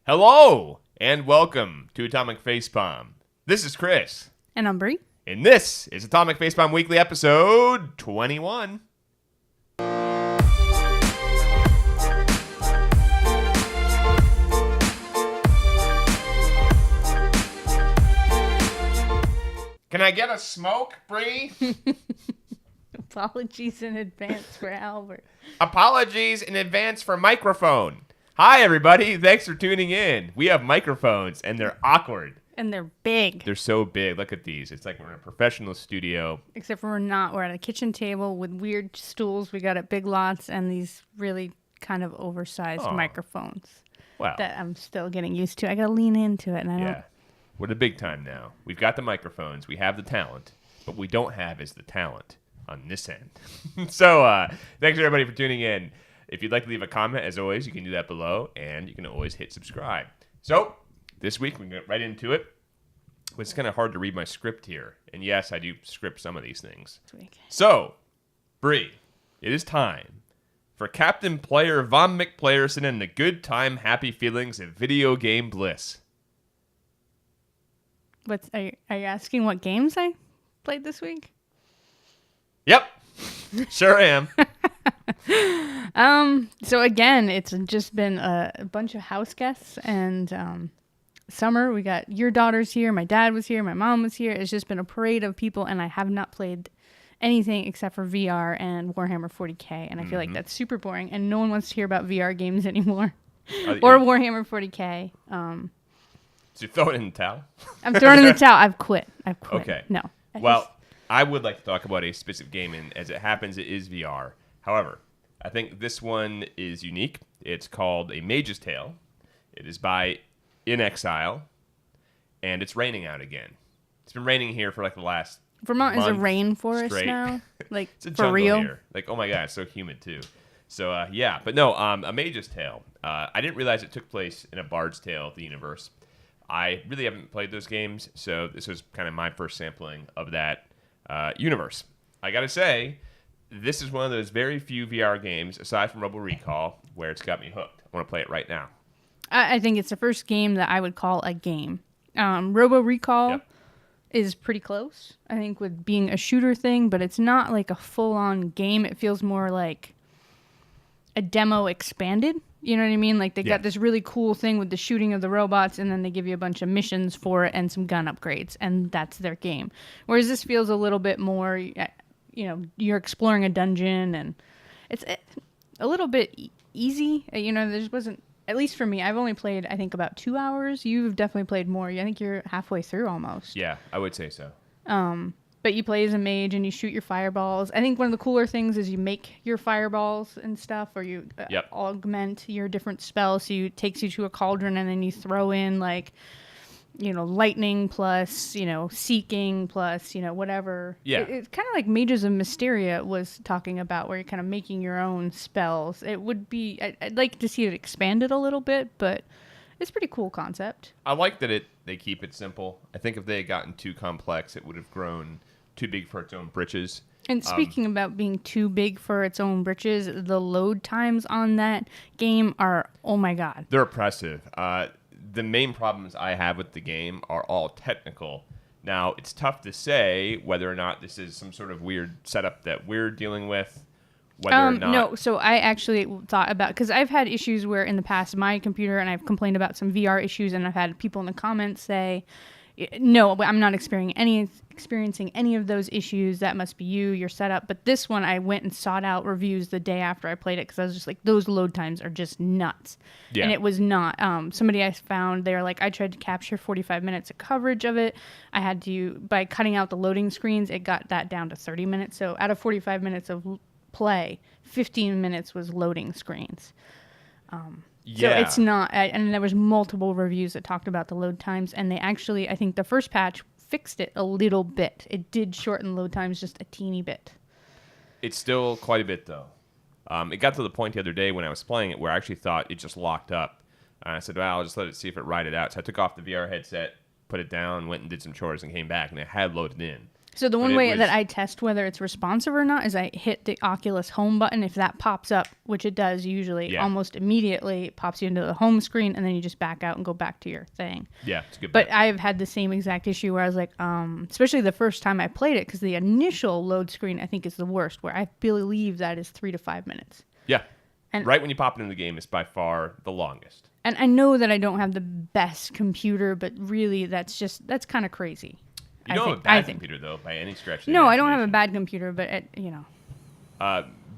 Hello, and welcome to Atomic Facepalm. This is Chris. And I'm Brie. And this is Atomic Facepalm Weekly Episode 21. Can I get a smoke, Brie? Apologies in advance for Albert. Apologies in advance for microphone. Hi, everybody. Thanks for tuning in. We have microphones, and they're awkward. And they're big. They're so big. Look at these. It's like we're in a professional studio. Except for we're not. We're at a kitchen table with weird stools we got at Big Lots and these really kind of oversized microphones. Wow. That I'm still getting used to. I got to lean into it. And I don't. We're the big time now. We've got the microphones. We have the talent. But what we don't have is the talent on this end. So thanks, everybody, for tuning in. If you'd like to leave a comment, as always, you can do that below. And you can always hit subscribe. So this week, we can get right into it. It's kind of hard to read my script here. And yes, I do script some of these things. So, Brie, it is time for Captain Player Von McPlayerson and the good time, happy feelings of video game bliss. Are you asking what games I played this week? Yep, sure am. So again, it's just been a bunch of house guests and summer. We got your daughters here. My dad was here. My mom was here. It's just been a parade of people, and I have not played anything except for VR and Warhammer 40K, and I feel like that's super boring, and no one wants to hear about VR games anymore. Or Warhammer 40K. So you throw it in the towel? I'm throwing in the towel. I've quit. Okay. No. I would like to talk about a specific game, and as it happens, it is VR. However, I think this one is unique. It's called A Mage's Tale. It is by In Exile, and it's raining out again. It's been raining here for like the last Vermont is a rainforest straight. now, like it's a for jungle real. here. Like, oh my god, it's so humid too. So yeah, but no, A Mage's Tale. I didn't realize it took place in a Bard's Tale of the universe. I really haven't played those games, so this was kind of my first sampling of that universe. I gotta say, this is one of those very few VR games, aside from Robo Recall, where it's got me hooked. I want to play it right now. I think it's the first game that I would call a game. Robo Recall is pretty close, I think, with being a shooter thing, but it's not like a full-on game. It feels more like a demo expanded. You know what I mean? Like they got this really cool thing with the shooting of the robots, and then they give you a bunch of missions for it and some gun upgrades, and that's their game. Whereas this feels a little bit more, you're exploring a dungeon, and it's a little bit easy. There wasn't, at least for me, I've only played, I think, about 2 hours. You've definitely played more. I think you're halfway through almost. Yeah, I would say so. But you play as a mage and you shoot your fireballs. I think one of the cooler things is you make your fireballs and stuff, or you augment your different spells. So it takes you to a cauldron, and then you throw in lightning plus, seeking plus, whatever. Yeah. It's kind of like Mages of Mysteria was talking about, where you're kind of making your own spells. It would be, I'd like to see it expanded a little bit, but it's a pretty cool concept. I like that they keep it simple. I think if they had gotten too complex, it would have grown too big for its own britches. And speaking about being too big for its own britches, the load times on that game are, oh my god. They're oppressive. The main problems I have with the game are all technical. Now, it's tough to say whether or not this is some sort of weird setup that we're dealing with. Whether or not. No, so I actually thought about, because I've had issues where in the past my computer, and I've complained about some VR issues, and I've had people in the comments say, no, I'm not experiencing any of those issues. That must be your setup. But this one, I went and sought out reviews the day after I played it, because I was just like, those load times are just nuts. Yeah. And it was not. Somebody I found, they were like, I tried to capture 45 minutes of coverage of it. I had to, by cutting out the loading screens, it got that down to 30 minutes. So out of 45 minutes of play, 15 minutes was loading screens. So it's not, and there was multiple reviews that talked about the load times, and they actually, I think the first patch fixed it a little bit. It did shorten load times just a teeny bit. It's still quite a bit, though. It got to the point the other day when I was playing it where I actually thought it just locked up. And I said, well, I'll just let it see if it ride it out. So I took off the VR headset, put it down, went and did some chores, and came back, and it had loaded in. So the one way that I test whether it's responsive or not is I hit the Oculus home button. If that pops up, which it does usually, almost immediately, it pops you into the home screen, and then you just back out and go back to your thing. Yeah, it's good. But I've had the same exact issue where I was like, especially the first time I played it, because the initial load screen I think is the worst, where I believe that is 3 to 5 minutes. Yeah, and right when you pop into the game, it's by far the longest. And I know that I don't have the best computer, but really that's kind of crazy. You don't have a bad computer, though, by any stretch. No, I don't have a bad computer, but,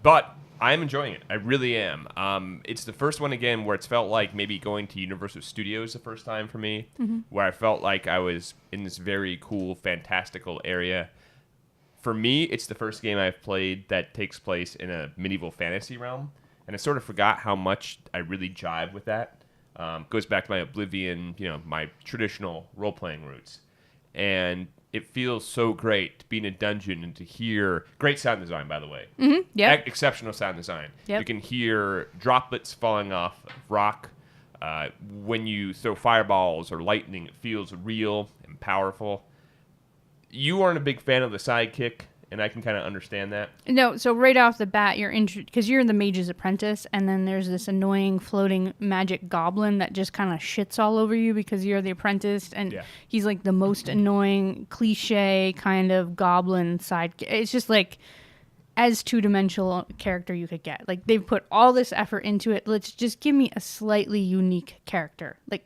But I'm enjoying it. I really am. It's the first one, again, where it's felt like maybe going to Universal Studios the first time for me, where I felt like I was in this very cool, fantastical area. For me, it's the first game I've played that takes place in a medieval fantasy realm, and I sort of forgot how much I really jive with that. Goes back to my Oblivion, my traditional role-playing roots. And it feels so great to be in a dungeon and to hear great sound design, by the way. Mm-hmm. Yeah, exceptional sound design. Yep. You can hear droplets falling off of rock. When you throw fireballs or lightning, it feels real and powerful. You aren't a big fan of the sidekick, and I can kind of understand that. No, so right off the bat, because you're the Mage's apprentice, and then there's this annoying floating magic goblin that just kind of shits all over you because you're the apprentice, and he's like the most annoying, cliche kind of goblin sidekick. It's just like as two-dimensional character you could get. Like, they've put all this effort into it. Let's just give me a slightly unique character. Like,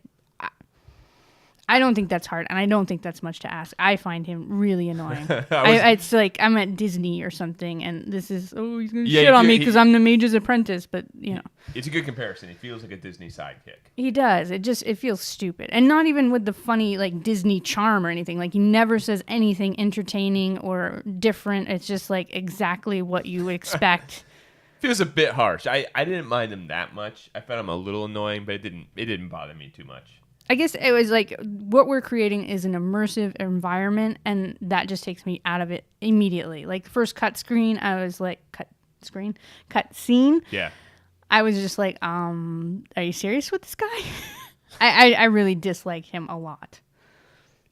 I don't think that's hard, and I don't think that's much to ask. I find him really annoying. It's like I'm at Disney or something, and this is, he's going to shit on me because I'm the Mage's apprentice, but, It's a good comparison. He feels like a Disney sidekick. He does. It feels stupid. And not even with the funny, like, Disney charm or anything. Like, he never says anything entertaining or different. It's just, like, exactly what you would expect. Feels a bit harsh. I didn't mind him that much. I found him a little annoying, but it didn't bother me too much. I guess it was like what we're creating is an immersive environment, and that just takes me out of it immediately. Like the first cut scene, I was like, cut scene. Yeah. I was just like, are you serious with this guy? I really dislike him a lot.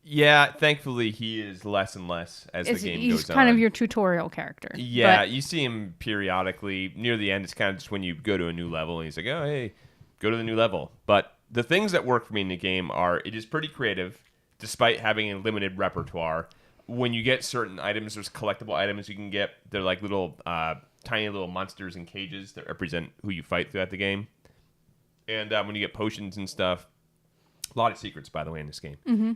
Yeah, thankfully he is less and less as the game goes on. He's kind of your tutorial character. Yeah, you see him periodically. Near the end, it's kind of just when you go to a new level, and he's like, oh, hey, go to the new level. But the things that work for me in the game are, it is pretty creative, despite having a limited repertoire. When you get certain items, there's collectible items you can get. They're like little, tiny little monsters in cages that represent who you fight throughout the game. And when you get potions and stuff, a lot of secrets, by the way, in this game. Mm-hmm.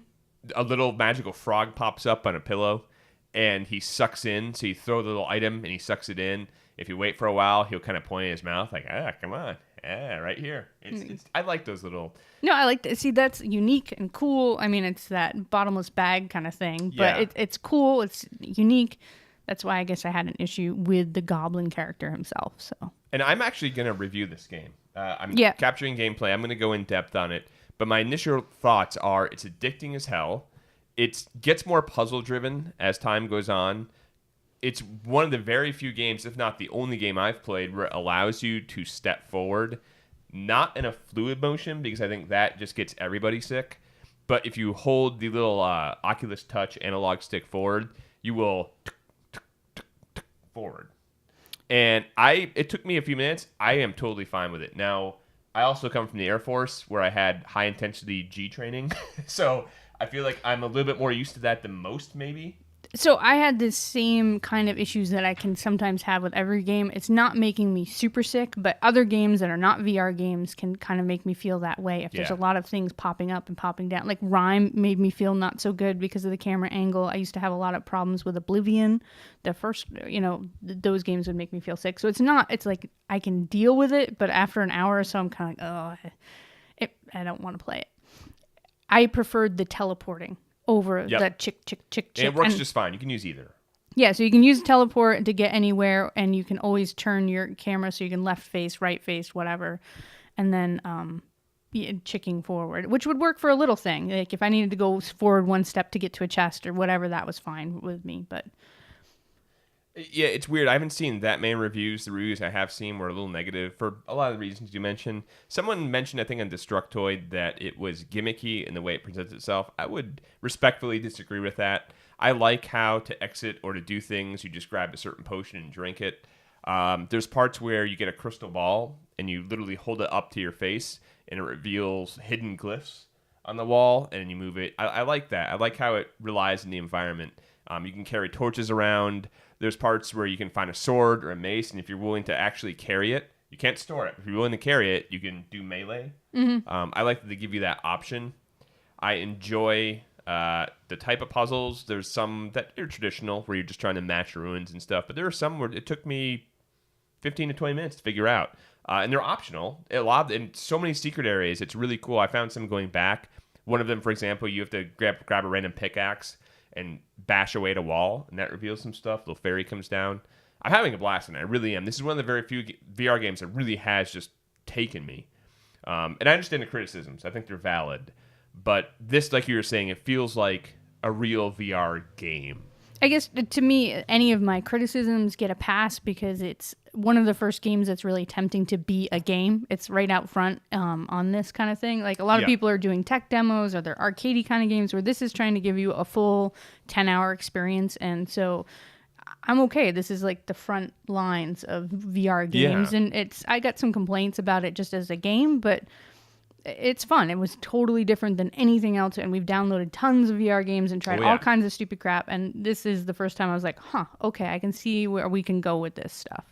A little magical frog pops up on a pillow, and he sucks in. So you throw the little item, and he sucks it in. If you wait for a while, he'll kind of point in his mouth, like, come on. Yeah, right here. I like those little... No, I like that. See, that's unique and cool. I mean, it's that bottomless bag kind of thing, but it's cool. It's unique. That's why I guess I had an issue with the goblin character himself. So, and I'm actually going to review this game. I'm capturing gameplay. I'm going to go in depth on it. But my initial thoughts are it's addicting as hell. It gets more puzzle-driven as time goes on. It's one of the very few games, if not the only game I've played, where it allows you to step forward, not in a fluid motion, because I think that just gets everybody sick. But if you hold the little Oculus Touch analog stick forward, you will forward. And it took me a few minutes. I am totally fine with it. Now, I also come from the Air Force, where I had high-intensity G training. So I feel like I'm a little bit more used to that than most, maybe. So I had the same kind of issues that I can sometimes have with every game. It's not making me super sick, but other games that are not VR games can kind of make me feel that way if there's a lot of things popping up and popping down. Like Rime made me feel not so good because of the camera angle. I used to have a lot of problems with Oblivion. The first, those games would make me feel sick. So it's like I can deal with it, but after an hour or so, I'm kind of like, I don't want to play it. I preferred the teleporting over the chick. And it works just fine. You can use either. Yeah, so you can use teleport to get anywhere, and you can always turn your camera so you can left face, right face, whatever, and then chicking forward, which would work for a little thing. Like if I needed to go forward one step to get to a chest or whatever, that was fine with me. But yeah, it's weird. I haven't seen that many reviews. The reviews I have seen were a little negative for a lot of the reasons you mentioned. Someone mentioned, I think, on Destructoid that it was gimmicky in the way it presents itself. I would respectfully disagree with that. I like how to exit or to do things. You just grab a certain potion and drink it. There's parts where you get a crystal ball and you literally hold it up to your face and it reveals hidden glyphs on the wall and you move it. I like that. I like how it relies on the environment. You can carry torches around. There's parts where you can find a sword or a mace, and if you're willing to actually carry it, you can't store it. If you're willing to carry it, you can do melee. I like that they give you that option. I enjoy the type of puzzles. There's some that are traditional where you're just trying to match ruins and stuff, but there are some where it took me 15 to 20 minutes to figure out. And they're optional. In so many secret areas, it's really cool. I found some going back. One of them, for example, you have to grab a random pickaxe and bash away at a wall, and that reveals some stuff. The little fairy comes down. I'm having a blast in it. I really am. This is one of the very few VR games that really has just taken me. And I understand the criticisms. I think they're valid. But this, like you were saying, it feels like a real VR game. I guess, to me, any of my criticisms get a pass because it's one of the first games that's really attempting to be a game. It's right out front on this kind of thing. Like, a lot of people are doing tech demos or they're arcadey kind of games where this is trying to give you a full 10-hour experience. And so I'm okay. This is like the front lines of VR games. And I got some complaints about it just as a game, but it's fun. It was totally different than anything else, and we've downloaded tons of VR games and tried all kinds of stupid crap, and this is the first time I was like, okay, I can see where we can go with this stuff.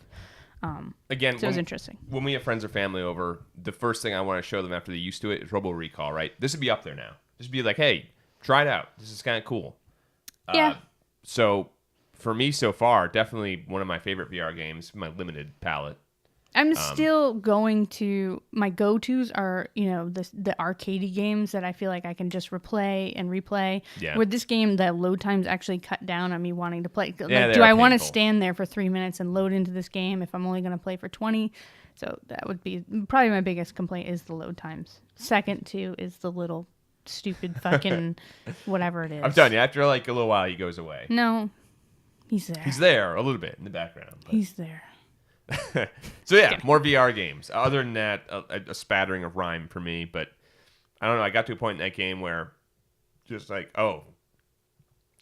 Again, so it was interesting. When we have friends or family over, the first thing I want to show them after they're used to it is Robo Recall, right? This would be up there now. This would be like, hey, try it out. This is kind of cool. So for me so far, definitely one of my favorite VR games, my limited palette. I'm still going to, my go-tos are, the arcadey games that I feel like I can just replay and replay. Yeah. With this game, the load times actually cut down on me wanting to play. Yeah, do I want to stand there for 3 minutes and load into this game if I'm only going to play for 20? So that would be probably my biggest complaint is the load times. Second to is the little stupid fucking whatever it is. I'm telling you, after like a little while, he goes away. No, he's there. He's there a little bit in the background. But. He's there. So yeah, more VR games. Other than that, a spattering of rhyme for me. But I don't know. I got to a point in that game where just like, I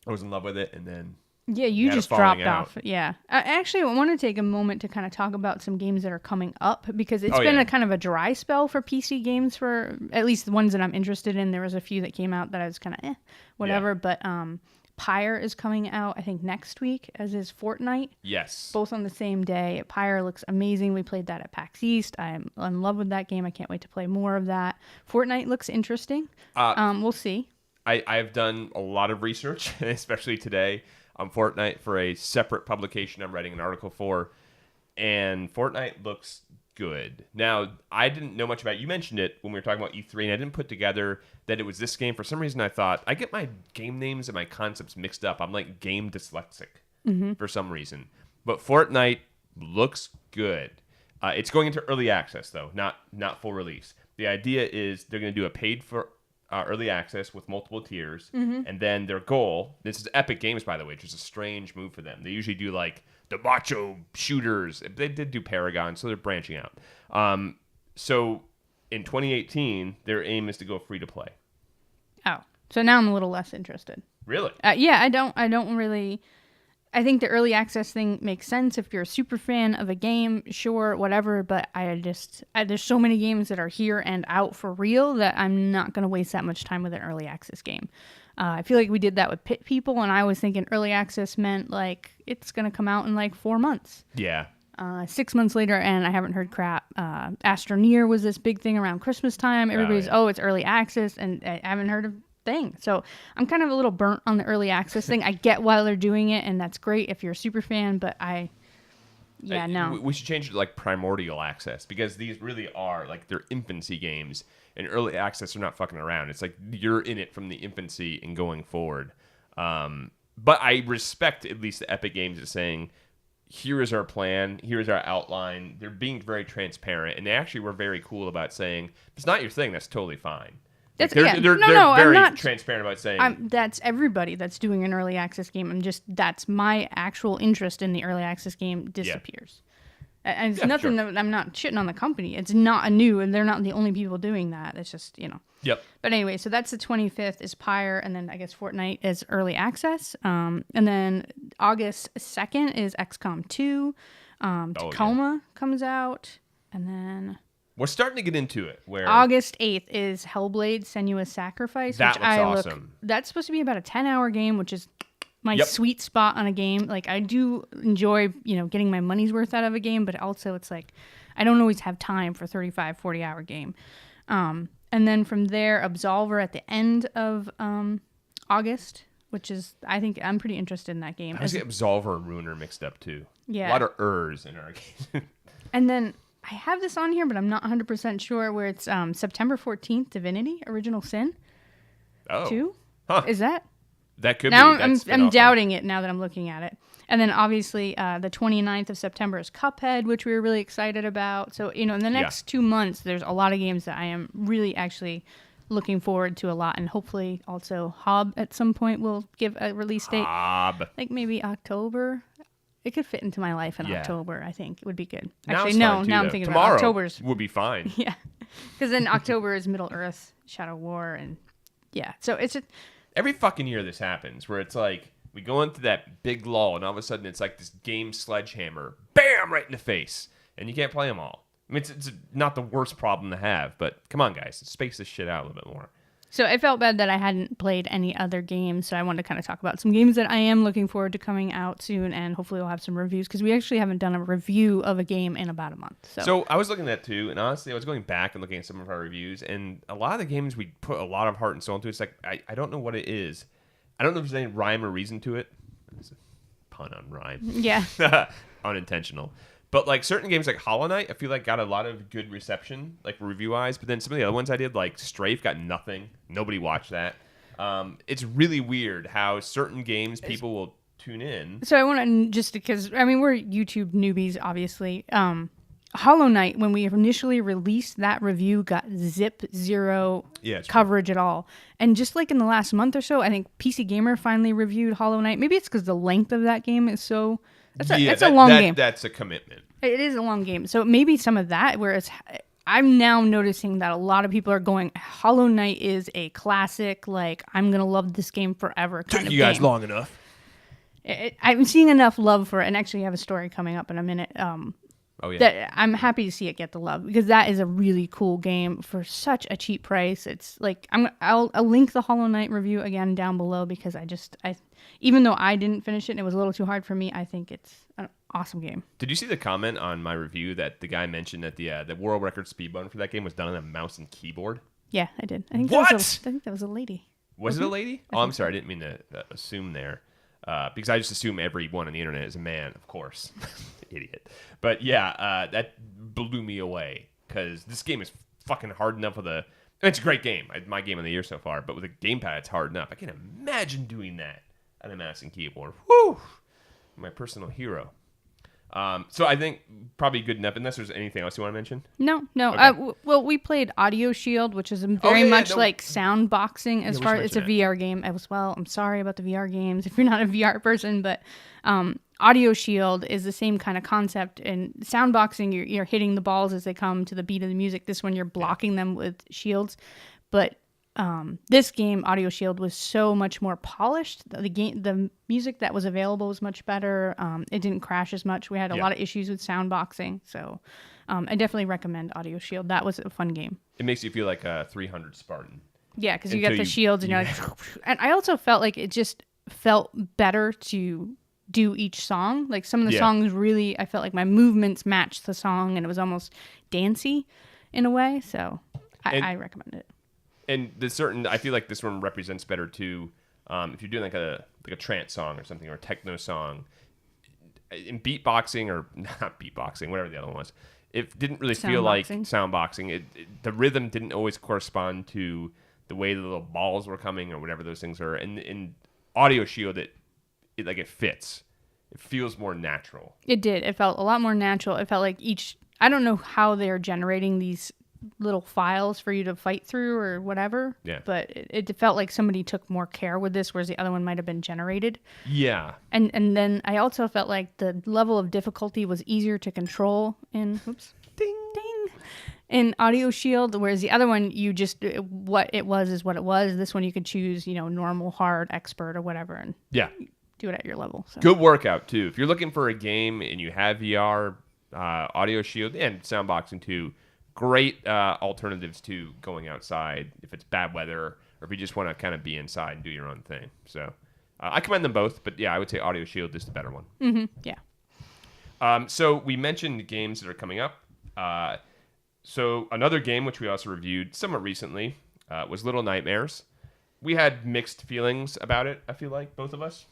was in love with it, and then you just dropped off. Yeah, I actually want to take a moment to kind of talk about some games that are coming up because it's been a kind of a dry spell for PC games for at least the ones that I'm interested in. There was a few that came out that I was kind of whatever, but Pyre is coming out, I think, next week, as is Fortnite. Yes. Both on the same day. Pyre looks amazing. We played that at PAX East. I'm in love with that game. I can't wait to play more of that. Fortnite looks interesting. We'll see. I've done a lot of research, especially today, on Fortnite for a separate publication I'm writing an article for, and Fortnite looks good. Now, I didn't know much about it. You mentioned it when we were talking about E3, and I didn't put together that it was this game. For some reason, I thought, I get my game names and my concepts mixed up. I'm like game dyslexic for some reason. But Fortnite looks good. It's going into early access, though, not full release. The idea is they're going to do a paid for early access with multiple tiers, and then their goal, this is Epic Games, by the way, which is a strange move for them. They usually do like the macho shooters. They did do Paragon, so they're branching out. So in 2018, their aim is to go free to play. Oh, so now I'm a little less interested. Really? Yeah, I don't really. I think the early access thing makes sense if you're a super fan of a game, sure, whatever. But there's so many games that are here and out for real that I'm not going to waste that much time with an early access game. I feel like we did that with Pit People, and I was thinking early access meant like it's going to come out in like 4 months. Yeah. 6 months later, and I haven't heard crap. Astroneer was this big thing around Christmas time. Everybody's, it's early access, and I haven't heard a thing. So I'm kind of a little burnt on the early access thing. I get why they're doing it, and that's great if you're a super fan, but no. We should change it to like primordial access, because these really are like they're infancy games, and early access are not fucking around. It's like you're in it from the infancy and going forward. But I respect at least the Epic Games is saying, here is our plan, here's our outline. They're being very transparent, and they actually were very cool about saying, if it's not your thing, that's totally fine. They're very transparent about saying that's everybody that's doing an early access game. That's my actual interest in the early access game disappears. And it's nothing that I'm not shitting on the company. It's not new, and they're not the only people doing that. It's just, Yep. But anyway, so that's the 25th is Pyre, and then I guess Fortnite is early access. And then August 2nd is XCOM 2. Tacoma comes out, and then we're starting to get into it. Where August 8th is Hellblade: Senua's Sacrifice. That looks awesome. That's supposed to be about a 10-hour game, which is my sweet spot on a game. Like, I do enjoy, getting my money's worth out of a game, but also it's like I don't always have time for 35, 40-hour game. And then from there, Absolver at the end of August, which is, I think I'm pretty interested in that game. I always get Absolver and Ruiner mixed up too. Yeah. A lot of ers in our game. And then I have this on here, but I'm not 100% sure, where it's September 14th, Divinity: Original Sin 2. Huh. Is that? That could now be. I'm doubting it now that I'm looking at it. And then obviously the 29th of September is Cuphead, which we were really excited about. So, in the next 2 months, there's a lot of games that I am really actually looking forward to a lot. And hopefully also Hob at some point will give a release date. Hob. Like maybe October. It could fit into my life in October, I think. It would be good. Now Actually, now I'm thinking Tomorrow about October's. would be fine. Yeah. Because then October is Middle-earth, Shadow War, and So it's just... Every fucking year this happens, where it's like, we go into that big lull, and all of a sudden it's like this game sledgehammer, bam, right in the face, and you can't play them all. I mean, it's not the worst problem to have, but come on, guys, space this shit out a little bit more. So I felt bad that I hadn't played any other games, so I wanted to kind of talk about some games that I am looking forward to coming out soon, and hopefully we'll have some reviews, because we actually haven't done a review of a game in about a month. So I was looking at that too, and honestly, I was going back and looking at some of our reviews, and a lot of the games we put a lot of heart and soul into. It's like, I don't know what it is. I don't know if there's any rhyme or reason to it. It's a pun on rhyme. Yeah. Unintentional. But like certain games like Hollow Knight, I feel like got a lot of good reception, like review-wise. But then some of the other ones I did, like Strafe, got nothing. Nobody watched that. It's really weird how certain games people will tune in. So I want to, just because, I mean, we're YouTube newbies, obviously. Hollow Knight, when we initially released that review, got zero coverage at all. And just like in the last month or so, I think PC Gamer finally reviewed Hollow Knight. Maybe it's because the length of that game is so... It's a long game. That's a commitment. It is a long game. So maybe some of that, whereas I'm now noticing that a lot of people are going, Hollow Knight is a classic, like, I'm going to love this game forever kind of game. Took you guys long enough. I'm seeing enough love for it, and actually I have a story coming up in a minute. That I'm happy to see it get the love, because that is a really cool game for such a cheap price. It's like, I'll link the Hollow Knight review again down below, because even though I didn't finish it and it was a little too hard for me, I think it's an awesome game. Did you see the comment on my review that the guy mentioned that the world record speed button for that game was done on a mouse and keyboard? Yeah, I did. I think that was a lady. Was it a lady? Oh, I'm sorry. I didn't mean to assume there. Because I just assume everyone on the internet is a man, of course. Idiot. But yeah, that blew me away, because this game is fucking hard enough with it's a great game. My game of the year so far, but with a gamepad, it's hard enough. I can't imagine doing that on a mouse and keyboard. Whew! My personal hero. So I think probably good enough, unless there's anything else you want to mention? No. Okay. Well, we played Audioshield, which is very much like sound boxing as far as it's a VR game as well. I'm sorry about the VR games if you're not a VR person, but Audioshield is the same kind of concept. In sound boxing, you're hitting the balls as they come to the beat of the music. This one, you're blocking them with shields. But this game, Audioshield, was so much more polished. The music that was available was much better. It didn't crash as much. We had a lot of issues with sound boxing, so I definitely recommend Audioshield. That was a fun game. It makes you feel like a 300 Spartan. Yeah, because you got the shields, and you're like... And I also felt like it just felt better to do each song. Like, some of the songs really... I felt like my movements matched the song, and it was almost dancey in a way, so I recommend it. And I feel like this one represents better too. If you're doing like a trance song or something, or a techno song, in beatboxing, or not beatboxing, whatever the other one was, it didn't really feel like soundboxing. The rhythm didn't always correspond to the way the little balls were coming or whatever those things are. And in Audioshield, it fits. It feels more natural. It did. It felt a lot more natural. It felt like I don't know how they're generating these little files for you to fight through or whatever. Yeah. But it felt like somebody took more care with this, whereas the other one might have been generated. Yeah. And then I also felt like the level of difficulty was easier to control in in Audioshield, whereas the other one, you just, what it was is what it was. This one you could choose, normal, hard, expert, or whatever, and do it at your level. So. Good workout, too. If you're looking for a game and you have VR, Audioshield, and soundboxing, too, great alternatives to going outside if it's bad weather or if you just want to kind of be inside and do your own thing. So I commend them both, but yeah, I would say Audioshield is the better one. Mm-hmm. Yeah. So we mentioned games that are coming up. So another game which we also reviewed somewhat recently was Little Nightmares. We had mixed feelings about it, I feel like, both of us.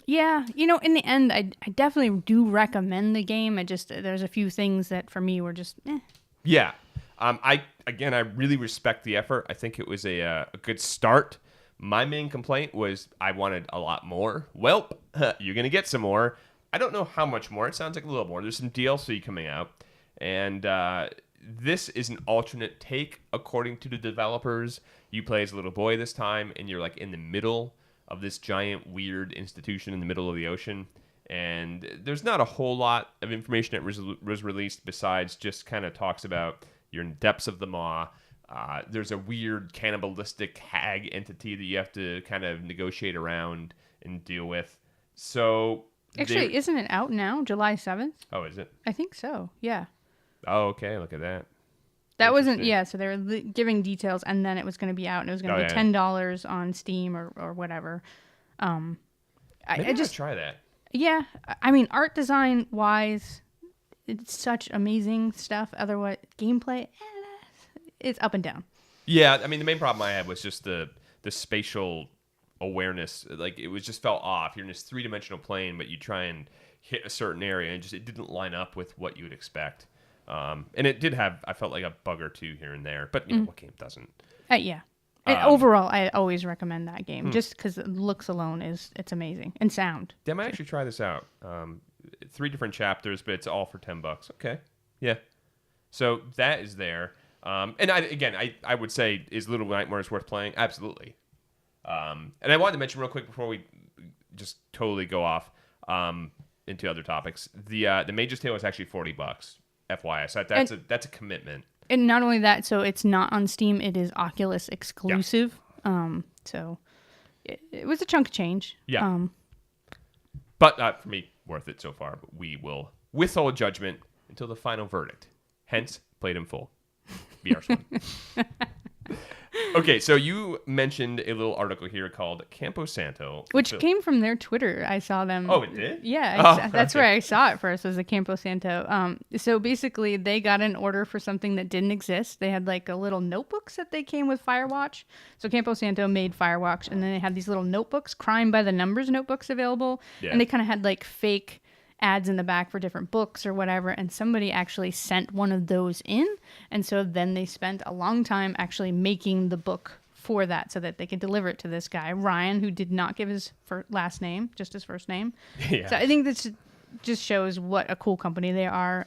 Yeah, in the end, I definitely do recommend the game. There's a few things that for me were just, eh. Yeah. I really respect the effort. I think it was a good start. My main complaint was I wanted a lot more. Welp, you're going to get some more. I don't know how much more. It sounds like a little more. There's some DLC coming out. And this is an alternate take, according to the developers. You play as a little boy this time, and you're like in the middle of this giant, weird institution in the middle of the ocean. And there's not a whole lot of information that was released besides just kind of talks about you're in the depths of the maw. There's a weird cannibalistic hag entity that you have to kind of negotiate around and deal with. So actually, isn't it out now, July 7th? Oh, is it? I think so, yeah. Oh, okay. Look at that. That wasn't, yeah, so they were giving details, and then it was going to be out, and it was going to be $10 on Steam or whatever. Maybe I just try that. Yeah, I mean, art design-wise, it's such amazing stuff. Otherwise, gameplay, it's up and down. Yeah, I mean, the main problem I had was just the spatial awareness. Like, it was just fell off. You're in this three-dimensional plane, but you try and hit a certain area, and it didn't line up with what you would expect. And it did have, I felt like, a bug or two here and there, but what game doesn't? Yeah. Overall, I always recommend that game just because looks alone it's amazing, and sound. I might actually try this out. 3 different chapters, but it's all for $10. Okay, yeah. So that is there. And I would say, is Little Nightmares worth playing? Absolutely. And I wanted to mention real quick before we just totally go off into other topics. The Mage's Tale is actually $40. FYI, so that's a commitment. And not only that, so it's not on Steam; it is Oculus exclusive. Yeah. So it was a chunk of change. Yeah. But for me, worth it so far. But we will withhold judgment until the final verdict. Hence, played in full. VR Swan. Okay, so you mentioned a little article here called Campo Santo. Which came from their Twitter. I saw them. Oh, it did? Yeah, that's where I saw it first, was the Campo Santo. So basically, they got an order for something that didn't exist. They had like a little notebooks that they came with Firewatch. So Campo Santo made Firewatch, and then they had these little notebooks, Crime by the Numbers notebooks available. Yeah. And they kind of had like fake ads in the back for different books or whatever, and somebody actually sent one of those in, and so then they spent a long time actually making the book for that so that they could deliver it to this guy Ryan, who did not give his last name, just his first name. Yeah. So I think this just shows what a cool company they are.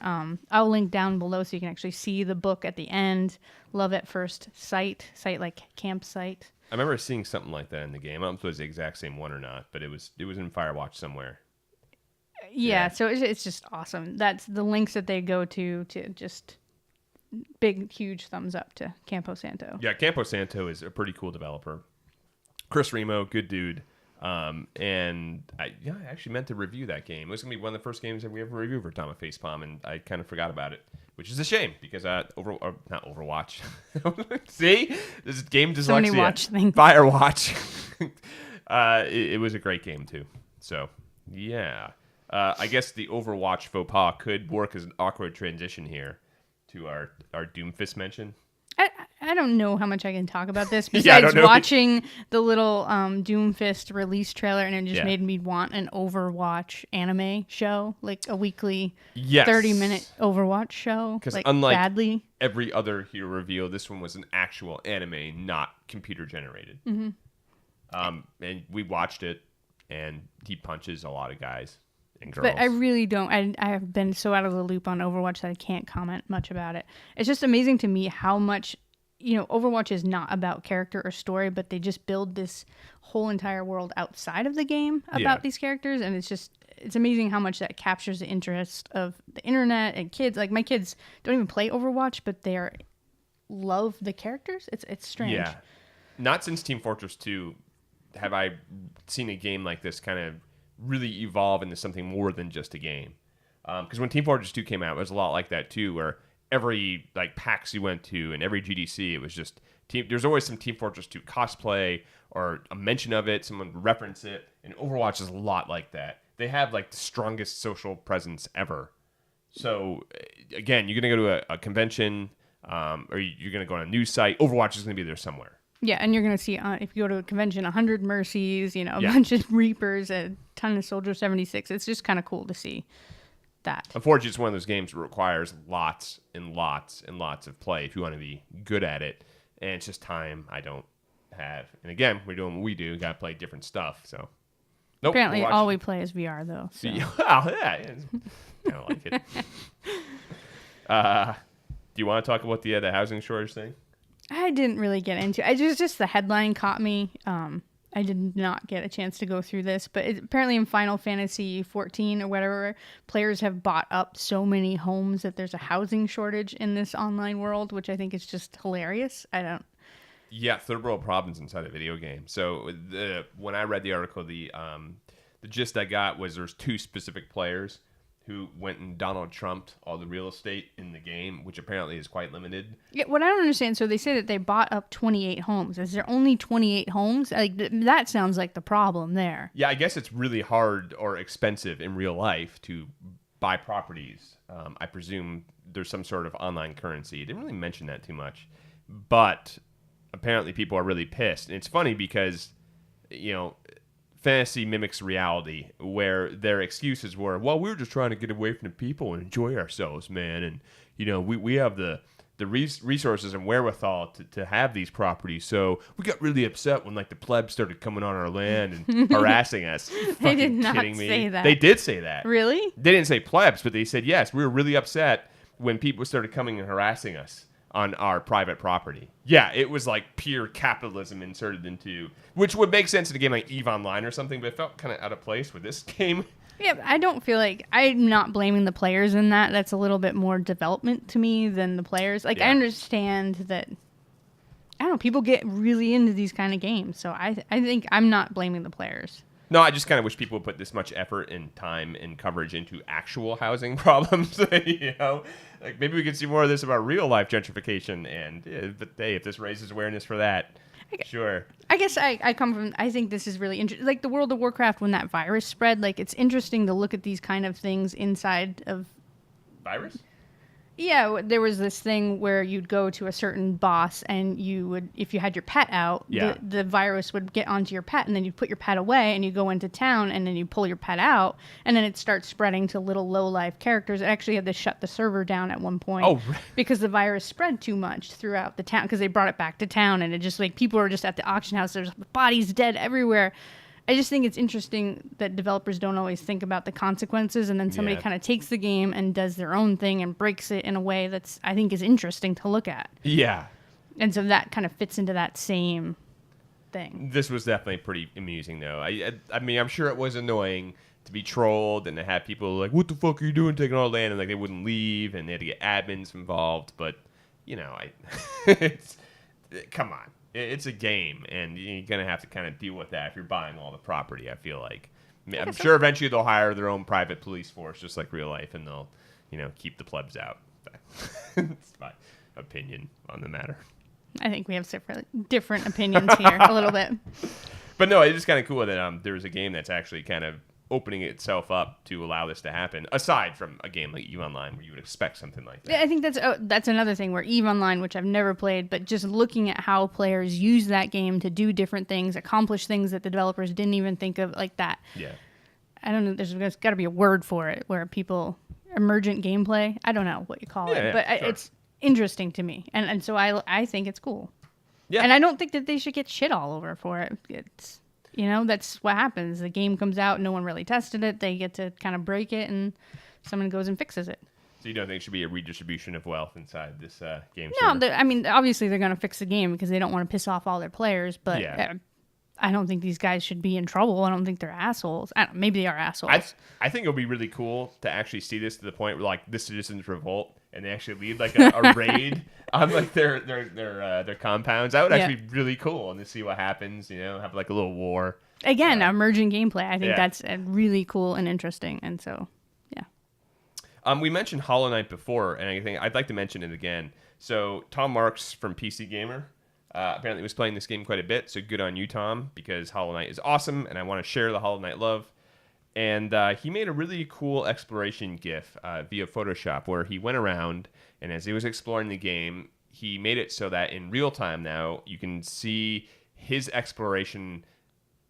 I'll link down below so you can actually see the book at the end. Love at first sight like campsite. I remember seeing something like that in the game. I don't know if it was the exact same one or not, but it was in Firewatch somewhere. Yeah, so it's just awesome. That's the links that they go to just big, huge thumbs up to Campo Santo. Yeah, Campo Santo is a pretty cool developer. Chris Remo, good dude. And I actually meant to review that game. It was going to be one of the first games that we ever reviewed for Tom at Facepalm, and I kind of forgot about it, which is a shame because not Overwatch. See? This is game dyslexia. So many watch things. Firewatch. It was a great game, too. So, yeah. I guess the Overwatch faux pas could work as an awkward transition here to our Doomfist mention. I don't know how much I can talk about this besides watching the little Doomfist release trailer, and it just made me want an Overwatch anime show, like a weekly 30-minute Overwatch show. Because like, unlike every other hero reveal, this one was an actual anime, not computer generated. Mm-hmm. And we watched it, and he punches a lot of guys. and girls. But I really don't. I have been so out of the loop on Overwatch that I can't comment much about it. It's just amazing to me how much, Overwatch is not about character or story, but they just build this whole entire world outside of the game about these characters. And it's amazing how much that captures the interest of the internet and kids. Like, my kids don't even play Overwatch, but they love the characters. It's strange. Yeah. Not since Team Fortress 2 have I seen a game like this kind of really evolve into something more than just a game. Because when Team Fortress 2 came out, it was a lot like that too, where every PAX you went to and every GDC, it was just there's always some Team Fortress 2 cosplay or a mention of it, someone would reference it, and Overwatch is a lot like that. They have the strongest social presence ever. So again, you're gonna go to a convention, or you're gonna go on a news site. Overwatch is gonna be there somewhere. Yeah, and you're going to see, if you go to a convention, 100 Mercies, a bunch of Reapers, a ton of Soldier 76. It's just kind of cool to see that. Unfortunately, it's one of those games that requires lots and lots and lots of play if you want to be good at it. And it's just time I don't have. And again, we're doing what we do. Got to play different stuff. So, nope. Apparently, all we play is VR, though. So. Well, yeah. I don't like it. Do you want to talk about the housing shortage thing? I didn't really get into it. It was just the headline caught me. I did not get a chance to go through this, but apparently in Final Fantasy 14 or whatever, players have bought up so many homes that there's a housing shortage in this online world, which I think is just hilarious. Yeah, third world problems inside a video game. So when I read the article, the gist I got was there's two specific players who went and Donald Trumped all the real estate in the game, which apparently is quite limited. Yeah, what I don't understand, so they say that they bought up 28 homes. Is there only 28 homes? That sounds like the problem there. Yeah, I guess it's really hard or expensive in real life to buy properties. I presume there's some sort of online currency. It didn't really mention that too much. But apparently people are really pissed. And it's funny because, fantasy mimics reality, where their excuses were, well, we were just trying to get away from the people and enjoy ourselves, man. And, we have the resources and wherewithal to have these properties. So we got really upset when, the plebs started coming on our land and harassing us. They did not say that. They did say that. Really? They didn't say plebs, but they said, yes, we were really upset when people started coming and harassing us on our private property. Yeah, it was pure capitalism inserted into, which would make sense in a game like EVE Online or something, but it felt kind of out of place with this game. Yeah, I don't feel I'm not blaming the players in that. That's a little bit more development to me than the players. I understand that, I don't know, people get really into these kind of games, so I think I'm not blaming the players. No, I just kind of wish people would put this much effort and time and coverage into actual housing problems. Maybe we could see more of this about real life gentrification. And but hey, if this raises awareness for that, sure. I guess I come from. I think this is really interesting. Like the World of Warcraft, when that virus spread, it's interesting to look at these kind of things inside of virus. Yeah, there was this thing where you'd go to a certain boss and you would, if you had your pet out, the virus would get onto your pet, and then you'd put your pet away and you go into town and then you pull your pet out, and then it starts spreading to little low-life characters. I actually had to shut the server down at one point because the virus spread too much throughout the town because they brought it back to town, and it just people were just at the auction house. There's bodies dead everywhere. I just think it's interesting that developers don't always think about the consequences, and then somebody kind of takes the game and does their own thing and breaks it in a way that's, I think, is interesting to look at. Yeah. And so that kind of fits into that same thing. This was definitely pretty amusing, though. I mean, I'm sure it was annoying to be trolled and to have people like, what the fuck are you doing taking our land? And they wouldn't leave, and they had to get admins involved. But, come on. It's a game, and you're going to have to kind of deal with that if you're buying all the property, I feel like. I'm sure eventually they'll hire their own private police force, just like real life, and they'll, keep the plebs out. That's my opinion on the matter. I think we have different opinions here a little bit. But no, it's just kind of cool that there's a game that's actually kind of opening itself up to allow this to happen, aside from a game like EVE Online where you would expect something like that. Yeah, I think that's another thing where EVE Online, which I've never played, but just looking at how players use that game to do different things, accomplish things that the developers didn't even think of, like that. Yeah. I don't know, there's got to be a word for it, where emergent gameplay, I don't know what you call it, but sure. It's interesting to me, and so I think it's cool. Yeah. And I don't think that they should get shit all over for it. It's, You know, that's what happens. The game comes out, no one really tested it. They get to kind of break it, and someone goes and fixes it. So you don't think there should be a redistribution of wealth inside this game? No, I mean, obviously they're going to fix the game because they don't want to piss off all their players. But I don't think these guys should be in trouble. I don't think they're assholes. Maybe they are assholes. I think it'll be really cool to actually see this to the point where like the citizens revolt and they actually lead like a raid on like their compounds. That would actually be really cool, and to see what happens. You know, have like a little war. Again, emerging gameplay. I think that's really cool and interesting, and so. We mentioned Hollow Knight before, and I think I'd like to mention it again. So Tom Marks from PC Gamer apparently was playing this game quite a bit, so good on you, Tom, because Hollow Knight is awesome, and I want to share the Hollow Knight love. And he made a really cool exploration GIF via Photoshop, where he went around, and as he was exploring the game, he made it so that in real time now, you can see his exploration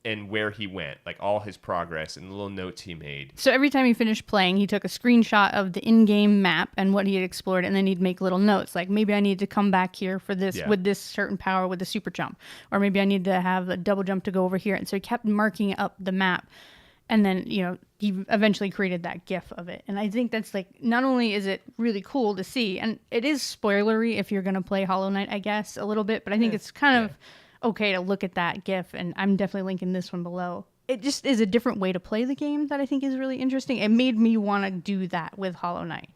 and where he went, like all his progress and the little notes he made. So every time he finished playing, he took a screenshot of the in-game map and what he had explored, and then he'd make little notes, like maybe I need to come back here for this with this certain power with the super jump, or maybe I need to have a double jump to go over here. And so he kept marking up the map, and then he eventually created that GIF of it. And I think that's like, not only is it really cool to see, and it is spoilery if you're going to play Hollow Knight, I guess, a little bit, but I think it's kind of okay to look at that GIF, and I'm definitely linking this one below. It just is a different way to play the game that I think is really interesting. It made me want to do that with Hollow Knight,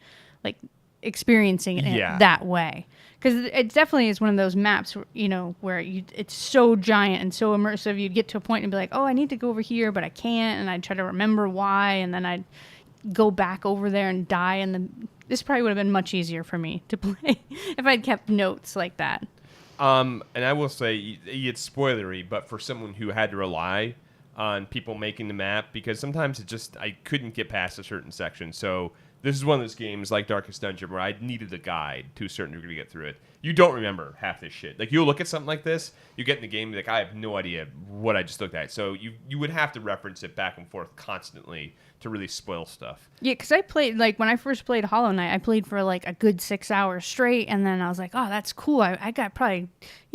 like experiencing it that way. Because it definitely is one of those maps, where it's so giant and so immersive. You'd get to a point and be like, oh, I need to go over here, but I can't, and I'd try to remember why, and then I'd go back over there and die, and then this probably would have been much easier for me to play if I'd kept notes like that. And I will say it's spoilery, but for someone who had to rely on people making the map, because sometimes I couldn't get past a certain section. So this is one of those games like Darkest Dungeon where I needed a guide to a certain degree to get through it. You don't remember half this shit. Like, you'll look at something like this, you get in the game, like, I have no idea what I just looked at. So you would have to reference it back and forth constantly to really spoil stuff. Yeah, because I played, like, when I first played Hollow Knight, I played for, like, a good 6 hours straight, and then I was like, oh, that's cool. I got probably,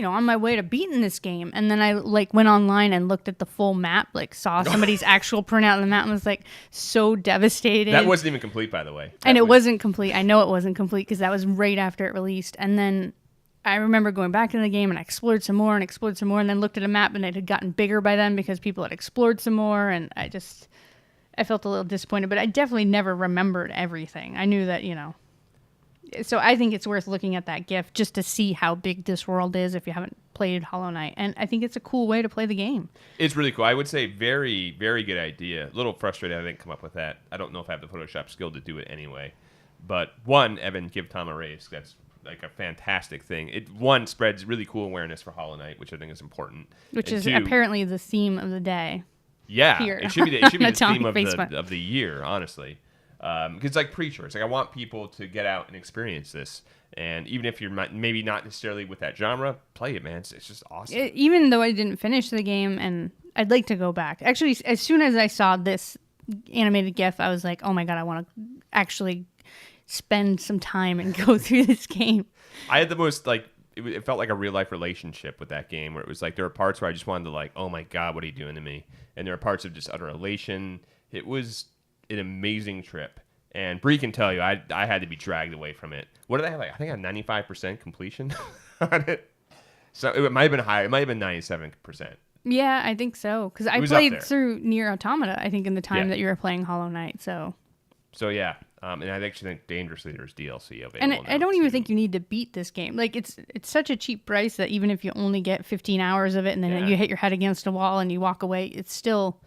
on my way to beating this game. And then I, like, went online and looked at the full map, like, saw somebody's actual printout of the map, and was, like, so devastated. That wasn't even complete, by the way. And it wasn't complete. I know it wasn't complete, because that was right after it released. And then I remember going back in the game, and I explored some more, and then looked at a map, and it had gotten bigger by then because people had explored some more, and I felt a little disappointed, but I definitely never remembered everything. I knew that, So I think it's worth looking at that GIF just to see how big this world is if you haven't played Hollow Knight. And I think it's a cool way to play the game. It's really cool. I would say very, very good idea. A little frustrated I didn't come up with that. I don't know if I have the Photoshop skill to do it anyway. But one, Evan, give Tom a raise. That's like a fantastic thing. It spreads really cool awareness for Hollow Knight, which I think is important. Which is apparently the theme of the day. Yeah, here. it should be the theme of the year, honestly. Because it's like Preacher. It's like I want people to get out and experience this. And even if you're maybe not necessarily with that genre, play it, man. It's just awesome. Even though I didn't finish the game, and I'd like to go back. Actually, as soon as I saw this animated GIF, I was like, oh my God, I want to actually spend some time and go through this game. I had the most, it felt like a real-life relationship with that game, where it was like there were parts where I just wanted to, like, oh my God, what are you doing to me? And there are parts of just utter elation. It was an amazing trip. And Bree can tell you, I had to be dragged away from it. What did I have? I think I had 95% completion on it. So it might have been higher. It might have been 97%. Yeah, I think so. Because I played through Nier Automata, I think, in the time that you were playing Hollow Knight. So yeah. And I actually think Dangerously there's DLC available. And I don't even think you need to beat this game. Like, it's such a cheap price that even if you only get 15 hours of it and then you hit your head against a wall and you walk away, it's still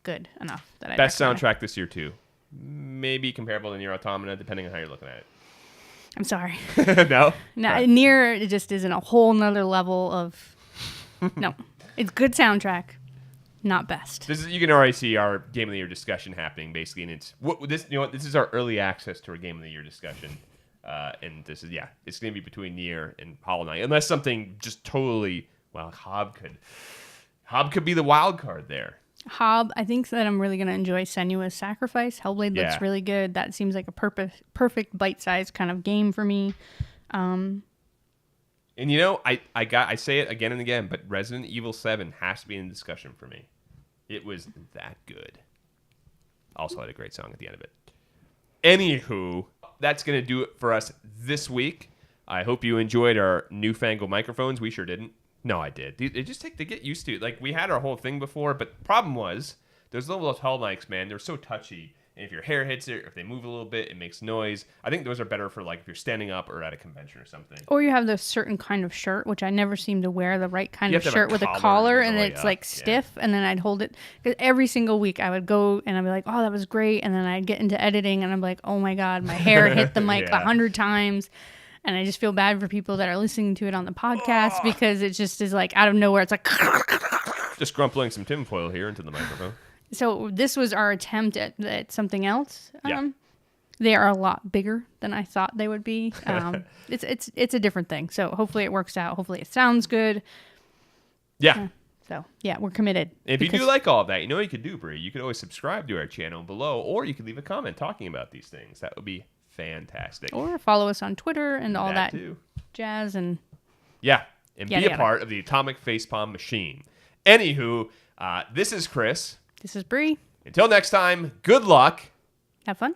good enough. Best soundtrack this year, too. Maybe comparable to Nier Automata, depending on how you're looking at it. I'm sorry. No? Nier, it just isn't a whole nother level of... No. It's good soundtrack. Not best. You can already see our Game of the Year discussion happening, basically, and this is our early access to our Game of the Year discussion, and this is it's going to be between Nier and Hollow Knight, unless something just totally Hob could be the wild card there. Hob, I think that I'm really going to enjoy Senua's Sacrifice. Hellblade looks really good. That seems like a perfect bite-sized kind of game for me. And I say it again and again, but Resident Evil 7 has to be in discussion for me. It was that good. Also had a great song at the end of it. Anywho, that's going to do it for us this week. I hope you enjoyed our newfangled microphones. We sure didn't. No, I did. They just take to get used to it. Like, we had our whole thing before, but the problem was those little lapel mics, man, they're so touchy. And if your hair hits it, or if they move a little bit, it makes noise. I think those are better for, like, if you're standing up or at a convention or something. Or you have this certain kind of shirt, which I never seem to wear the right kind of shirt with a collar collar, and and all the way it's up. like stiff, and then I'd hold it. 'Cause every single week I would go and I'd be like, oh, that was great. And then I'd get into editing and I'm like, oh my God, my hair hit the mic 100 times. And I just feel bad for people that are listening to it on the podcast because it just is like out of nowhere. It's like just grumpling some tinfoil here into the microphone. So this was our attempt at something else. Yeah. They are a lot bigger than I thought they would be. It's a different thing. So hopefully it works out. Hopefully it sounds good. Yeah. So yeah, we're committed. If you do like all of that, you know what you could do, Bree. You could always subscribe to our channel below, or you could leave a comment talking about these things. That would be fantastic. Or follow us on Twitter and all that too. Jazz and yeah, and be a part of the Atomic Facepalm machine. Anywho, this is Chris. This is Bree. Until next time, good luck. Have fun.